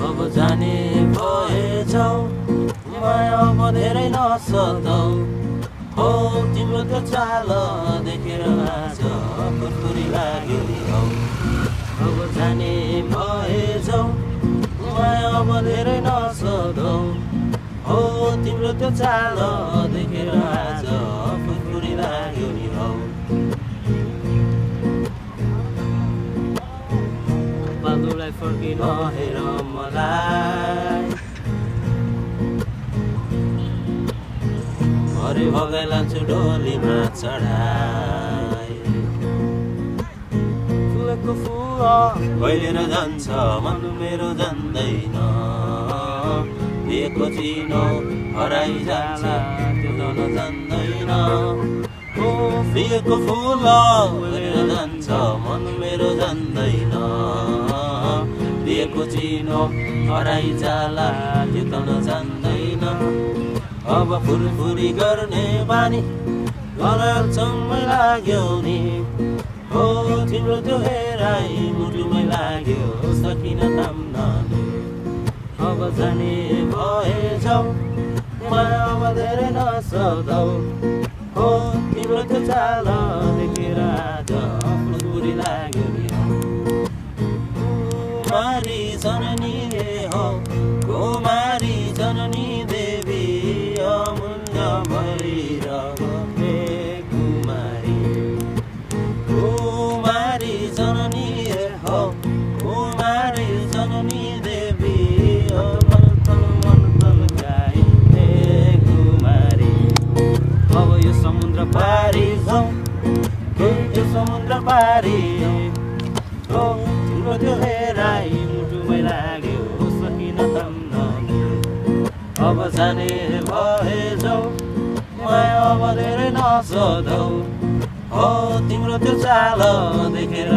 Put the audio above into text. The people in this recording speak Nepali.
अब जाने भएछौ माया अब धेरै नसताउ हो तिम्रो त्यो चाल देखेर आज फुरफुरी लाग्यो नि हौ अब जाने भएछौ माया अब धेरै नसताउ हो तिम्रो त्यो चाल देखेर आज फुरफुरी लाग्यो नि हौ बाबुलाई फर्किन हेर मलाई हरे भगाइ लान्छु डोलीमा चढाई फुलेको फुल भैलेर जान्छ मन मेरो जान्दैन दिएको चिनो हराइ जान्छ त्यो त नजान्दैन ओ दिएको फुल भैलेर जान्छ मन मेरो जान्दैन दिएको चिनो हराइ जाला त्यो त नजान्दैन अब फुरफुरी गर्ने बानी गलछमै लाग्यो नि हो तिम्रो त्यो हेराइ मुटुमै लाग्यो सकिन थाम्न नि अब जाने भएछौ माया अब धेरै नसताउ हो तिम्रो त्यो चाल देखेर आज फुरफुरी लाग्यो नि कुमारी जननी हो कुमारी जननी देवी अमूल्य भैरव हे कुमारी कुमारी जननी हो कुमारी जननी देवी मन गाई हे कुमारी अब यो समुद्र पारी जाउँ यो समुद्र पारी हो तिम्रो त्यो हेराइ मुटुमै लाग्यो सकिन थाम्न अब जाने भएछौ माया अब धेरै नसताउ हो तिम्रो त्यो चाल देखेर